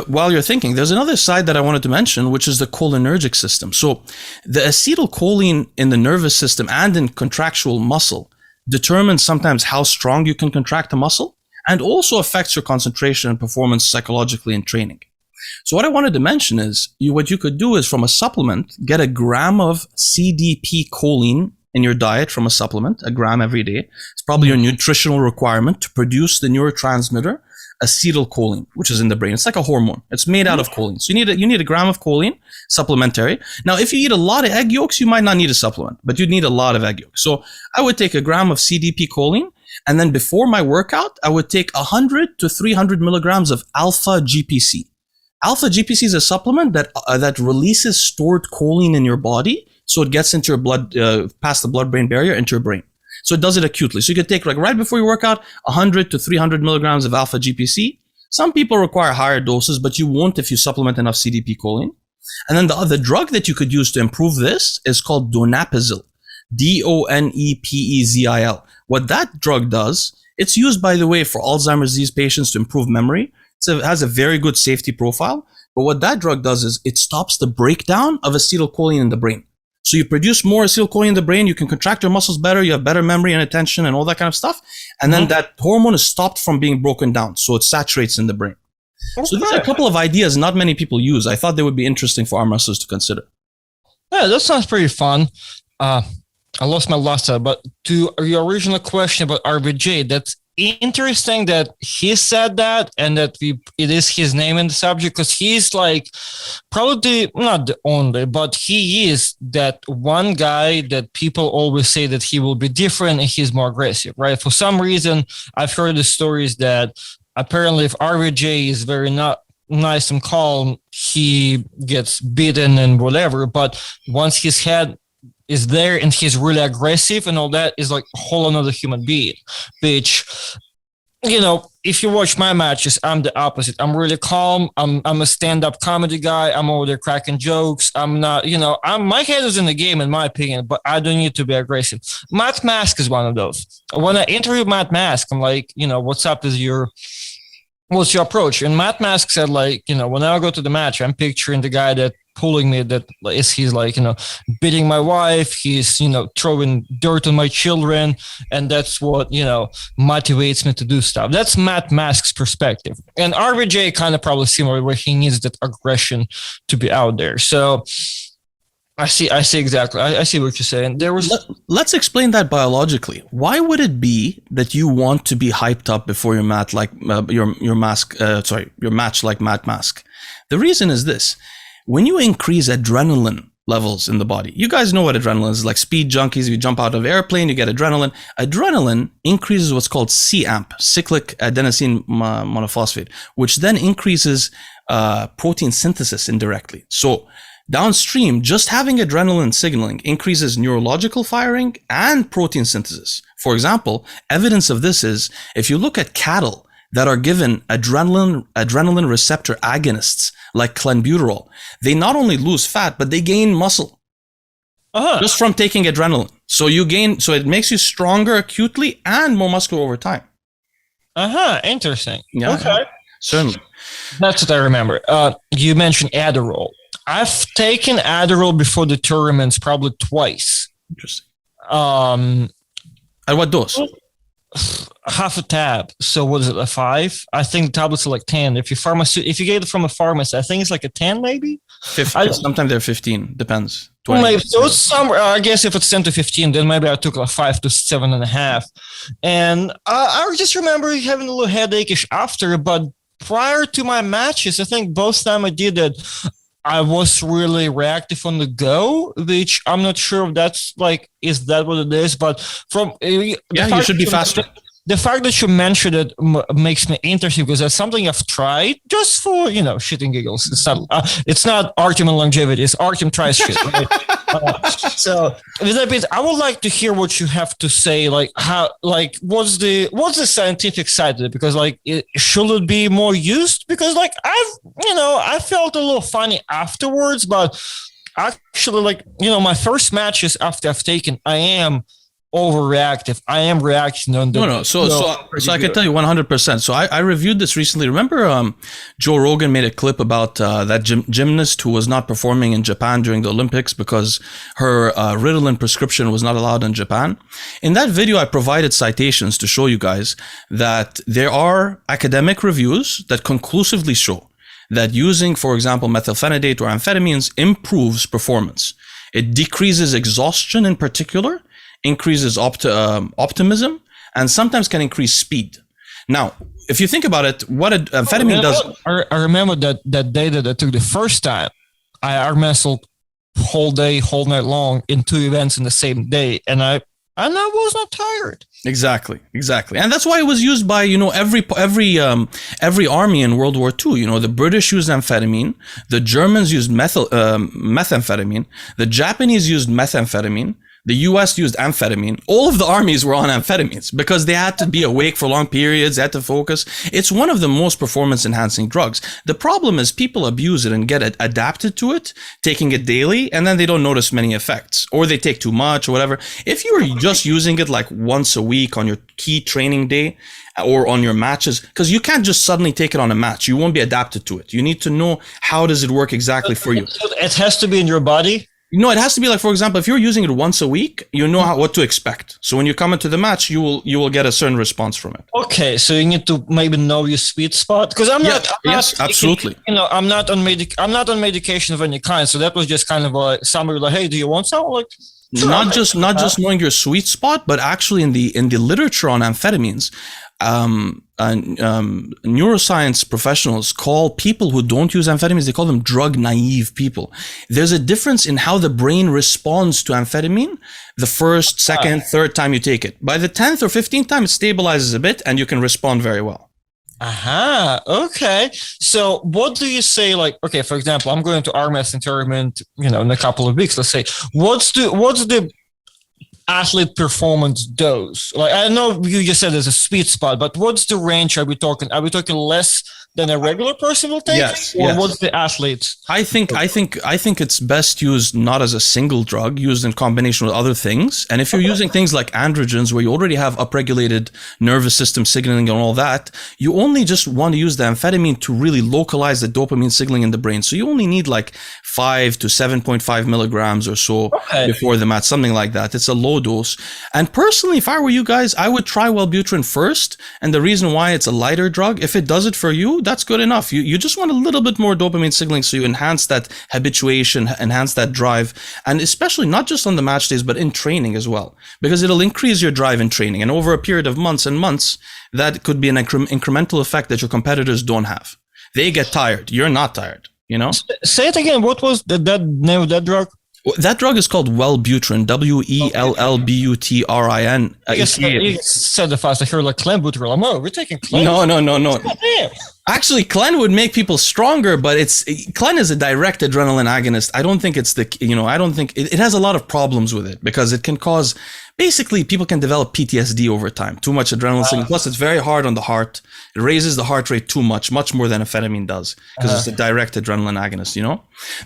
while you're thinking, there's another side that I wanted to mention, which is the cholinergic system. So the acetylcholine in the nervous system and in contractual muscle determines sometimes how strong you can contract a muscle and also affects your concentration and performance psychologically in training. So what I wanted to mention is what you could do is from a supplement, get a gram of CDP choline in your diet from a supplement, a gram every day. It's probably your nutritional requirement to produce the neurotransmitter acetylcholine, which is in the brain. It's like a hormone. It's made out of choline. So you need a gram of choline supplementary. Now, if you eat a lot of egg yolks, you might not need a supplement, but you need a lot of egg yolks. So I would take a gram of CDP choline, and then before my workout, I would take 100 to 300 milligrams of alpha GPC. Alpha GPC is a supplement that releases stored choline in your body, so it gets into your blood, past the blood-brain barrier, into your brain. So it does it acutely. So you could take, like, right before you work out, 100 to 300 milligrams of alpha GPC. Some people require higher doses, but you won't if you supplement enough CDP choline. And then the drug that you could use to improve this is called donepezil, DONEPEZIL. What that drug does, it's used, by the way, for Alzheimer's disease patients to improve memory. It has a very good safety profile. But what that drug does is it stops the breakdown of acetylcholine in the brain. So you produce more acetylcholine in the brain, you can contract your muscles better, you have better memory and attention and all that kind of stuff. And then that hormone is stopped from being broken down, so it saturates in the brain. Okay. So these are a couple of ideas not many people use. I thought they would be interesting for arm wrestlers to consider. Yeah, that sounds pretty fun. I lost my last thought, but to your original question about RBJ, that's interesting that he said that and that it is his name in the subject, because he's like probably not the only, but he is that one guy that people always say that he will be different and he's more aggressive, right? For some reason, I've heard the stories that apparently if RBJ is very not nice and calm, he gets beaten and whatever, but once his head is there and he's really aggressive and all that, is like a whole another human being, which, you know, if you watch my matches, I'm the opposite. I'm really calm. I'm a stand-up comedy guy. I'm over there cracking jokes. I'm not, you know, my head is in the game, in my opinion, but I don't need to be aggressive. Matt Mask is one of those. When I interviewed Matt Mask, I'm like, you know, what's your approach? And Matt Mask said, like, you know, when I go to the match, I'm picturing the guy that pulling me, that is, he's like, you know, beating my wife, he's, you know, throwing dirt on my children, and that's what, you know, motivates me to do stuff. That's Matt Mask's perspective. And RBJ kind of probably similar, where he needs that aggression to be out there. So I see exactly. I see what you're saying. Let's explain that biologically. Why would it be that you want to be hyped up before your match, like your match, like Matt Mask? The reason is this: when you increase adrenaline levels in the body, you guys know what adrenaline is, like speed junkies. If you jump out of an airplane, you get adrenaline. Adrenaline increases what's called CAMP, cyclic adenosine monophosphate, which then increases protein synthesis indirectly. So downstream, just having adrenaline signaling increases neurological firing and protein synthesis. For example, evidence of this is if you look at cattle that are given adrenaline receptor agonists like clenbuterol, they not only lose fat, but they gain muscle just from taking adrenaline. So it makes you stronger acutely and more muscular over time. Interesting. Yeah, okay. Certainly. That's what I remember. You mentioned Adderall. I've taken Adderall before the tournaments probably twice. Interesting. At what dose? Half a tab. So what is it, a 5? I think the tablets are like 10. If you get it from a pharmacist, I think it's like a 10 maybe? 15. Sometimes they're 15. Depends. 20. Maybe. So it's somewhere, I guess if it's 10 to 15, then maybe I took like 5 to 7.5. And I just remember having a little headacheish after, but prior to my matches, I think both times I did it, I was really reactive on the go, which I'm not sure if that's like, is that what it is? But you should be faster. The fact that you mentioned it makes me interested, because that's something I've tried just for, you know, shit and giggles. It's not Artem and longevity. It's Artem tries shit. Right? So with that bit, I would like to hear what you have to say. Like what's the scientific side of it? Because like, should it be more used? Because like I felt a little funny afterwards, but actually, like, you know, my first matches after I've taken, I am overreactive. I am reacting on the So I can tell you 100%. So I reviewed this recently. Remember Joe Rogan made a clip about that gymnast who was not performing in Japan during the Olympics because her Ritalin prescription was not allowed in Japan. In that video, I provided citations to show you guys that there are academic reviews that conclusively show that using, for example, methylphenidate or amphetamines improves performance. It decreases exhaustion in particular, increases optimism, and sometimes can increase speed. Now, if you think about it, what amphetamine does. I remember that day that I took the first time. I arm wrestled whole day, whole night long in 2 events in the same day, and I was not tired. Exactly, and that's why it was used by every army in World War II. The British used amphetamine, the Germans used methamphetamine, the Japanese used methamphetamine, the US used amphetamine. All of the armies were on amphetamines because they had to be awake for long periods, they had to focus. It's one of the most performance-enhancing drugs. The problem is people abuse it and get adapted to it, taking it daily, and then they don't notice many effects, or they take too much or whatever. If you are just using it like once a week on your key training day or on your matches, because you can't just suddenly take it on a match. You won't be adapted to it. You need to know how does it work exactly for you. It has to be in your body? No, it has to be like, for example, if you're using it once a week, you know what to expect. So when you come into the match, you will get a certain response from it. Okay, so you need to maybe know your sweet spot, because I'm not. Yes, absolutely. I'm not on medication of any kind. So that was just kind of like somebody like, hey, do you want some? Like, sure, not just knowing your sweet spot, but actually in the literature on amphetamines. Neuroscience professionals call people who don't use amphetamines, they call them drug naive people. There's a difference in how the brain responds to amphetamine the first, second, third time you take it. By the 10th or 15th time, it stabilizes a bit and you can respond very well. Okay. So what do you say, like, okay, for example, I'm going to arm wrestling tournament, in a couple of weeks, let's say. What's the athlete performance dose? Like, I know you just said there's a sweet spot, but what's the range? Are we talking less than a regular person will take? Yes. What's the athlete? I think it's best used not as a single drug, used in combination with other things. And if you're using things like androgens, where you already have upregulated nervous system signaling and all that, you only just want to use the amphetamine to really localize the dopamine signaling in the brain. So you only need like 5 to 7.5 milligrams or so before the match, something like that. It's a low dose. And personally, if I were you guys, I would try Welbuterine first. And the reason why, it's a lighter drug. If it does it for you, that's good enough. You just want a little bit more dopamine signaling, so you enhance that habituation, enhance that drive, and especially not just on the match days, but in training as well, because it'll increase your drive in training. And over a period of months and months, that could be an incremental effect that your competitors don't have. They get tired. You're not tired, Say it again. What was that name of that drug? That drug is called Welbuterine, Wellbutrin. You said the fast. I heard like clenbuterol. I'm we're taking clen. No. Actually, clen would make people stronger, but clen is a direct adrenaline agonist. I don't think it's I don't think it has a lot of problems with it, because it can cause, basically, people can develop PTSD over time. Too much adrenaline signaling. Plus, it's very hard on the heart. It raises the heart rate too much more than amphetamine does, because it's a direct adrenaline agonist,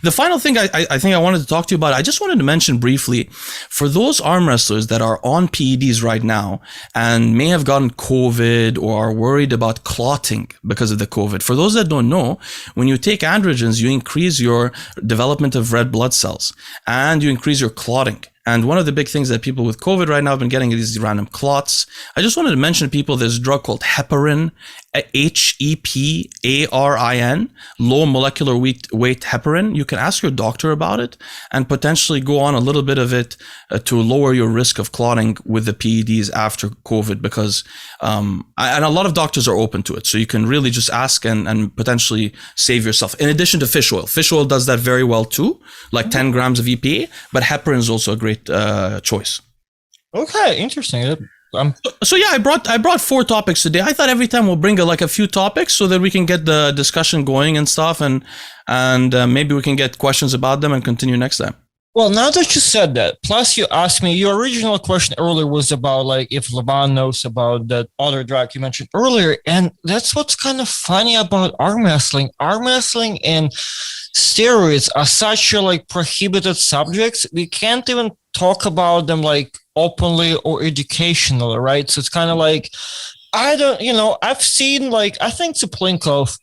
The final thing I think I wanted to talk to you about, I just wanted to mention briefly, for those arm wrestlers that are on PEDs right now and may have gotten COVID or are worried about clotting because of the COVID. For those that don't know, when you take androgens, you increase your development of red blood cells and you increase your clotting. And one of the big things that people with COVID right now have been getting is these random clots. I just wanted to mention to people there's a drug called heparin, Heparin, low molecular weight heparin. You can ask your doctor about it and potentially go on a little bit of it to lower your risk of clotting with the PEDs after COVID, because and a lot of doctors are open to it. So you can really just ask and potentially save yourself. In addition to fish oil. Fish oil does that very well too, like 10 grams of EPA, but heparin is also a great choice. Okay, interesting. So yeah, I brought 4 topics today. I thought every time we'll bring a few topics so that we can get the discussion going and stuff, and maybe we can get questions about them and continue next time. Well, now that you said that, plus you asked me, your original question earlier was about like if Levan knows about that other drug you mentioned earlier, and that's what's kind of funny about arm wrestling. Arm wrestling and steroids are such a like prohibited subjects. We can't even talk about them like openly or educational, right? So it's kind of like, I don't, I've seen like, I think Saplenkov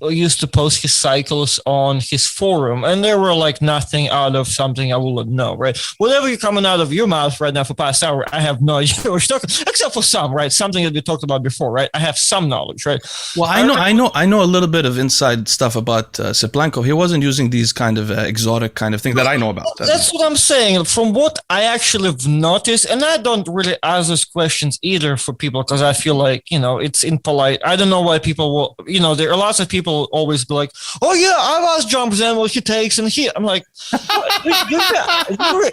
used to post his cycles on his forum, and they were like nothing out of something I wouldn't know, right? Whatever you're coming out of your mouth right now for past hour, I have no idea what you're talking, except for some, right? Something that we talked about before, right? I have some knowledge, right? Well, I know a little bit of inside stuff about Seplenko. He wasn't using these kind of exotic kind of things that I know about. That's what I'm saying. From what I actually have noticed, and I don't really ask those questions either for people because I feel like, it's impolite. I don't know why people will, there are lots of people always be like, oh yeah, I've asked John Brzenk what he takes, and I'm like,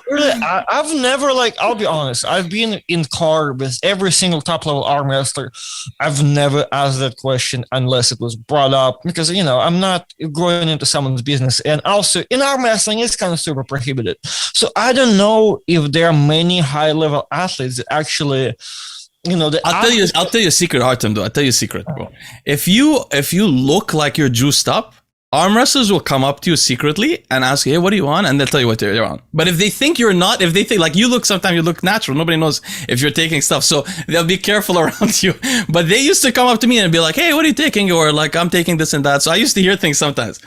really, I've never, like, I'll be honest, I've been in car with every single top level arm wrestler. I've never asked that question unless it was brought up because, I'm not going into someone's business, and also in arm wrestling it's kind of super prohibited. So I don't know if there are many high level athletes that actually, I'll tell you a secret, Artem. Though I'll tell you a secret, bro. If you look like you're juiced up, arm wrestlers will come up to you secretly and ask you, hey, what do you want? And they'll tell you what they're on. But if they think you're not, if they think like sometimes you look natural, nobody knows if you're taking stuff. So they'll be careful around you. But they used to come up to me and be like, hey, what are you taking? Or like, I'm taking this and that. So I used to hear things sometimes.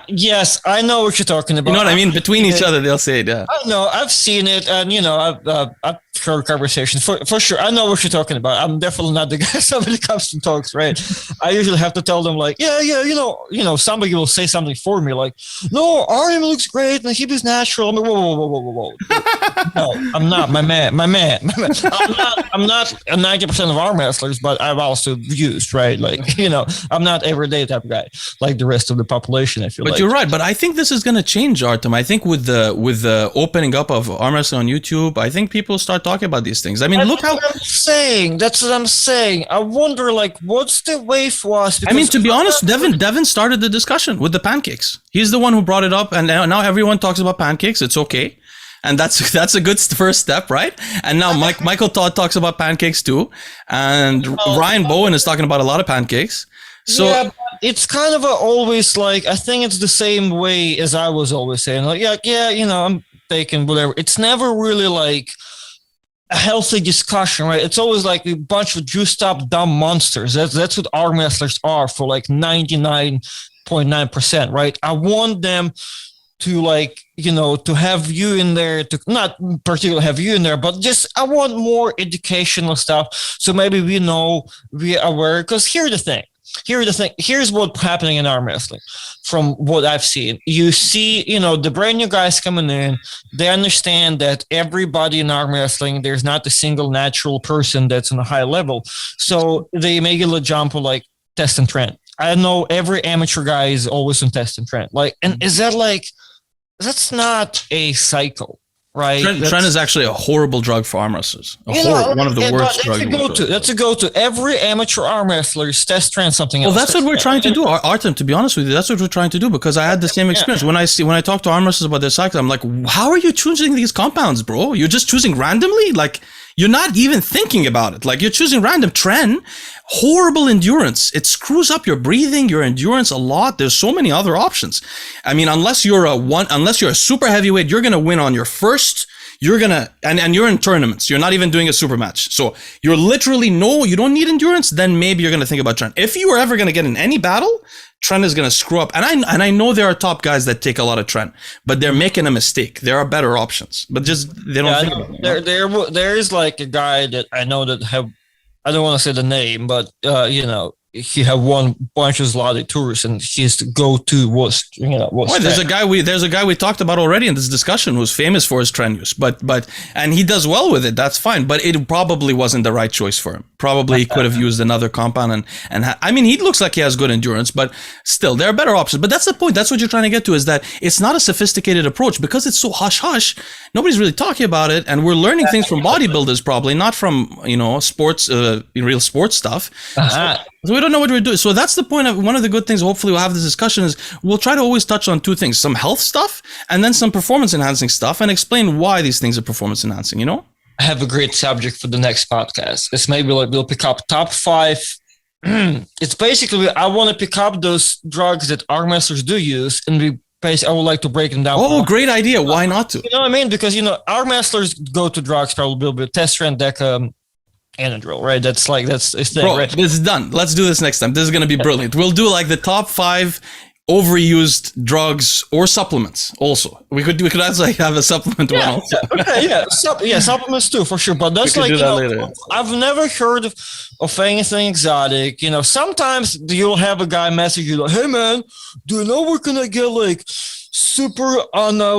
Yes, I know what you're talking about. You know what I mean? Between each other, they'll say it. Yeah. I know. I've seen it. And, I've heard conversations for sure. I know what you're talking about. I'm definitely not the guy somebody comes to talks, right? I usually have to tell them like, somebody will say something for me like, no, Artem looks great and he is natural. I'm like, whoa. No, I'm not, my man. I'm not 90% of arm wrestlers, but I've also used, right? Like, I'm not everyday type of guy like the rest of the population, I feel like. But you're right. But I think this is going to change, Artem. I think with the opening up of arm wrestling on YouTube, I think people start talking about these things. I mean, look how I'm saying. That's what I'm saying. I wonder, like, what's the way for us? I mean, to be honest, Devin started the discussion with the pancakes. He's the one who brought it up, and now everyone talks about pancakes. It's okay, and that's a good first step, right? And now Michael Todd talks about pancakes too, and Ryan Bowen is talking about a lot of pancakes. So yeah, it's kind of always like, I think it's the same way as I was always saying, like, I'm taking whatever. It's never really like a healthy discussion, right? It's always like a bunch of juiced up dumb monsters. That's what arm wrestlers are for like 99.9%, right? I want them to like, to have you in there, to not particularly have you in there, but just I want more educational stuff. So maybe we are aware, because here's the thing. Here's what's happening in arm wrestling from what I've seen. You see, the brand new guys coming in, they understand that everybody in arm wrestling, there's not a single natural person that's on a high level. So they make a jump of like test and trend. I know every amateur guy is always on test and trend. Like, and is that like, that's not a cycle. Right, Trend is actually a horrible drug for arm wrestlers. One of the worst drugs. That's a go-to. Every amateur arm wrestler test Trend something else. Well, that's what we're trying to do, Artem. To be honest with you, that's what we're trying to do, because I had the same experience when I talk to arm wrestlers about their cycle. I'm like, how are you choosing these compounds, bro? You're just choosing randomly, like. You're not even thinking about it. Like, you're choosing random. Trend, horrible endurance. It screws up your breathing, your endurance a lot. There's so many other options. I mean, unless you're a super heavyweight, you're going to win on your first. And you're in tournaments. You're not even doing a super match. So you're literally, you don't need endurance. Then maybe you're going to think about Trend. If you are ever going to get in any battle, Trend is going to screw up. And I know there are top guys that take a lot of Trend, but they're making a mistake. There are better options, but just they don't think about it. There is like a guy that I know that I don't want to say the name, but he had won bunch of Zloty tours, and his go-to was there's a guy we talked about already in this discussion who's famous for his Trend use, but and he does well with it. That's fine, but it probably wasn't the right choice for him. Probably he could have used another compound, I mean, he looks like he has good endurance, but still there are better options. But that's the point. That's what you're trying to get to, is that it's not a sophisticated approach because it's so hush hush. Nobody's really talking about it, and we're learning things from bodybuilders, probably not from sports, real sports stuff. So we don't know what we're doing. So that's the point of one of the good things. Hopefully we'll have this discussion is we'll try to always touch on two things, some health stuff and then some performance enhancing stuff, and explain why these things are performance enhancing, I have a great subject for the next podcast. It's maybe like we'll pick up top 5. It's basically, I want to pick up those drugs that arm wrestlers do use, and I would like to break them down. Oh, great idea. Why not to? You know what I mean? Because, arm wrestlers go to drugs probably a little bit, test Trend, Deca, Anadrol, right? That's the thing, Bro, right? this is done. Let's do this next time. This is going to be brilliant. We'll do like the top 5 overused drugs or supplements also. We could actually have a supplement one also. Okay, supplements too, for sure. But that's like, later. I've never heard of anything exotic. Sometimes you'll have a guy message you like, hey man, do you know we're gonna get like super on the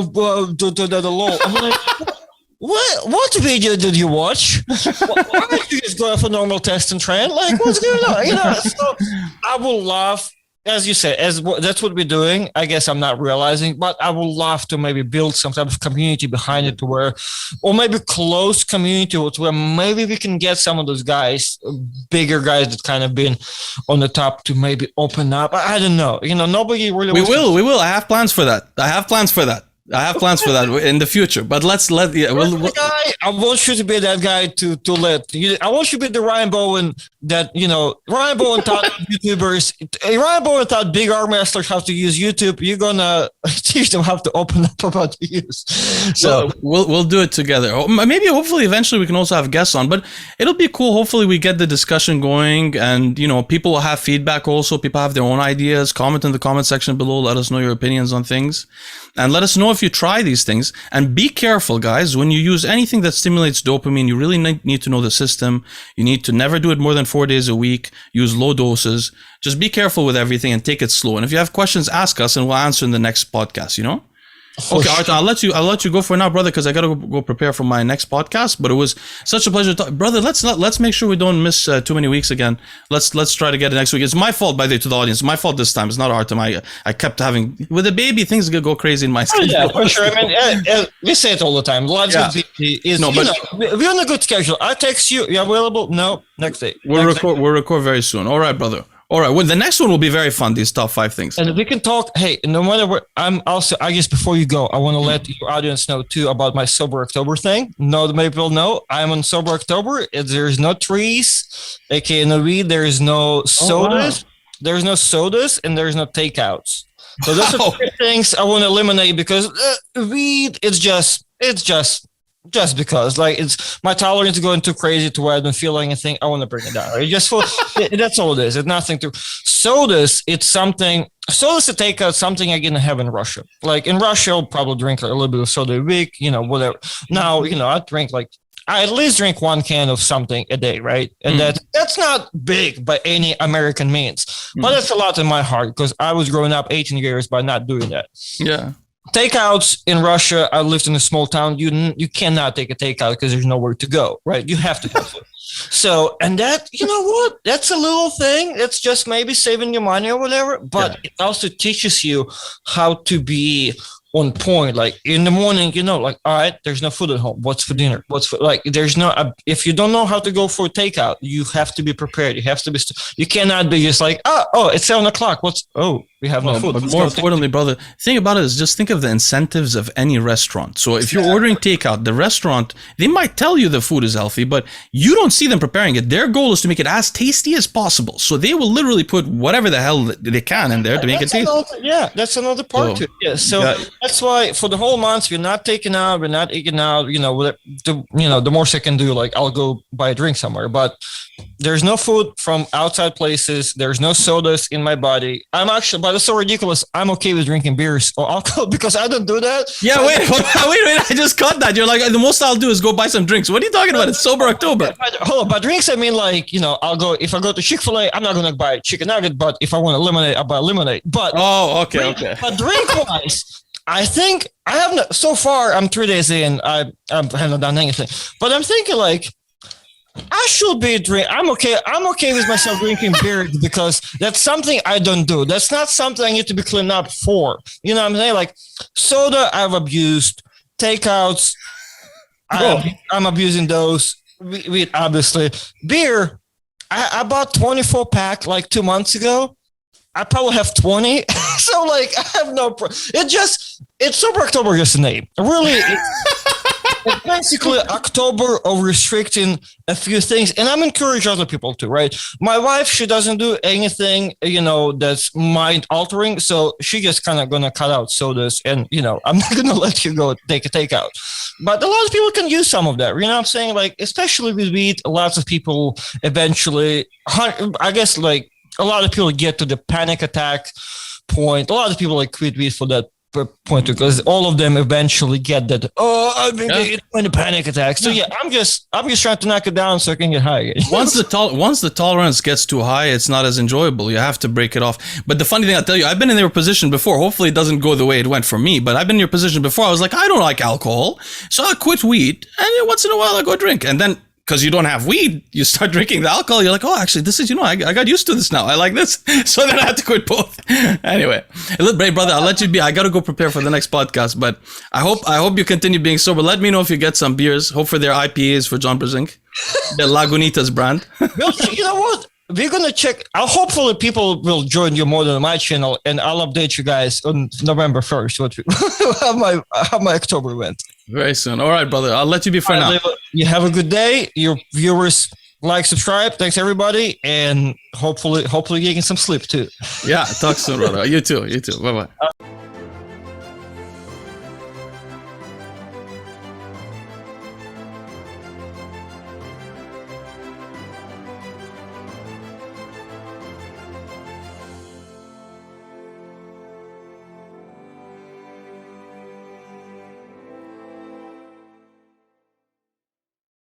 low? I'm like, what video did you watch? Why don't you just go off a normal test and trend? Like, what's going on? So I will laugh. As you said, that's what we're doing. I guess I'm not realizing, but I would love to maybe build some type of community behind it or maybe close community where maybe we can get some of those guys, bigger guys that kind of been on the top to maybe open up. I don't know. Nobody really. We will. I have plans for that. I have plans for that in the future, but I want you to be that guy to let you. I want you to be the Ryan Bowen that Ryan Bowen taught YouTubers. Ryan Bowen taught big arm wrestlers how to use YouTube. You're gonna teach them how to open up about the use. So we'll do it together. Maybe hopefully eventually we can also have guests on, but it'll be cool. Hopefully we get the discussion going, and people will have feedback also. People have their own ideas. Comment in the comment section below. Let us know your opinions on things, and let us know if you try these things. And be careful, guys, when you use anything that stimulates dopamine. You really need to know the system. You need to never do it more than 4 days a week. Use low doses. Just be careful with everything and take it slow. And if you have questions, ask us and we'll answer in the next podcast, Okay, Artem, I'll let you go for now, brother, because I gotta go prepare for my next podcast. But it was such a pleasure to talk. Brother, let's make sure we don't miss too many weeks again. Let's try to get it next week. It's my fault, by the way, to the audience. My fault this time. It's not Artem. I kept having with the baby, things go crazy in my schedule. Yeah, for sure. I mean, we say it all the time. Life's we're on a good schedule. I text you. You available? No, next day. We'll record very soon. All right, brother. All right. Well, the next one will be very fun. These top 5 things. And we can talk. Hey, no matter what, I guess before you go, I want to let your audience know too about my Sober October thing. Maybe people know I'm on Sober October. There's no trees, aka no weed. There's no sodas. There's no sodas, and there's no takeouts. So those are 3 things I want to eliminate because weed. It's just because it's my tolerance is going too crazy to where I don't feel anything. I want to bring it down. Right? That's all it is. It's nothing to sodas. It's something. Sodas to take out something I didn't have in Russia. Like in Russia, I'll probably drink a little bit of soda a week. Whatever. Now I drink I at least drink 1 can of something a day, right? And that's not big by any American means, but it's a lot in my heart because I was growing up 18 years by not doing that. Yeah. Takeouts in Russia. I lived in a small town. You cannot take a takeout because there's nowhere to go, right? You have to have it. So, and that, what? That's a little thing. It's just maybe saving your money or whatever. But it also teaches you how to be on point. Like in the morning, all right, there's no food at home. What's for dinner? There's no, if you don't know how to go for takeout, you have to be prepared. You have to be, you cannot be just like, it's 7:00. We have no food. But more importantly, brother, thing about it is just think of the incentives of any restaurant. So if you're ordering takeout, the restaurant, they might tell you the food is healthy, but you don't see them preparing it. Their goal is to make it as tasty as possible. So they will literally put whatever the hell they can in there to make it tasty. That's another part to it. Yeah. So that's why for the whole month, we're not taking out, we're not eating out, the more I can do, I'll go buy a drink somewhere, but there's no food from outside places. There's no sodas in my body. I'm actually, but it's so ridiculous. I'm okay with drinking beers or alcohol because I don't do that. Yeah, so wait. I just caught that. You're like, the most I'll do is go buy some drinks. What are you talking about? It's Sober October. Hold on. By drinks, I mean I'll go, if I go to Chick-fil-A, I'm not going to buy chicken nugget, but if I want lemonade, I'll buy lemonade. But okay. But drink-wise, I think I haven't, so far, I'm 3 days in, I haven't done anything. But I'm thinking I should be I'm okay with myself drinking beer because that's something I don't do. That's not something I need to be cleaned up for. You know what I'm saying? Soda, I've abused. Takeouts, I'm abusing those. We obviously. Beer, I bought 24 pack 2 months ago. I probably have 20. So I have no it's Sober October, just a name. Really. It's basically October of restricting a few things, and I'm encouraging other people to, right? My wife, she doesn't do anything, that's mind altering, so she just kind of gonna cut out sodas, and I'm not gonna let you go take a takeout. But a lot of people can use some of that. You know what I'm saying? Like, especially with weed, lots of people eventually, I guess, like a lot of people get to the panic attack point. A lot of people like quit weed for that point, because all of them eventually get that. Oh, I've been getting a panic attack. So I'm just trying to knock it down so I can get high again. Once the tolerance gets too high, it's not as enjoyable. You have to break it off. But the funny thing, I'll tell you, I've been in your position before. Hopefully it doesn't go the way it went for me, but I've been in your position before. I was like, I don't like alcohol, so I quit weed, and once in a while I go drink, and then because you don't have weed, you start drinking the alcohol. You're like, oh, actually, this is, I got used to this now. I like this. So then I had to quit both. Anyway, look, brother, I'll let you be. I got to go prepare for the next podcast, but I hope you continue being sober. Let me know if you get some beers. Hopefully they're IPAs for John Brzenk, the Lagunitas brand. Well, you know what? We're going to check. Hopefully people will join you more than my channel, and I'll update you guys on November 1st how my October went. Very soon. All right, brother. I'll let you be for now. You have a good day. Your viewers like, subscribe. Thanks, everybody. And hopefully getting some sleep too. Yeah, talk soon, brother. You too. Bye-bye.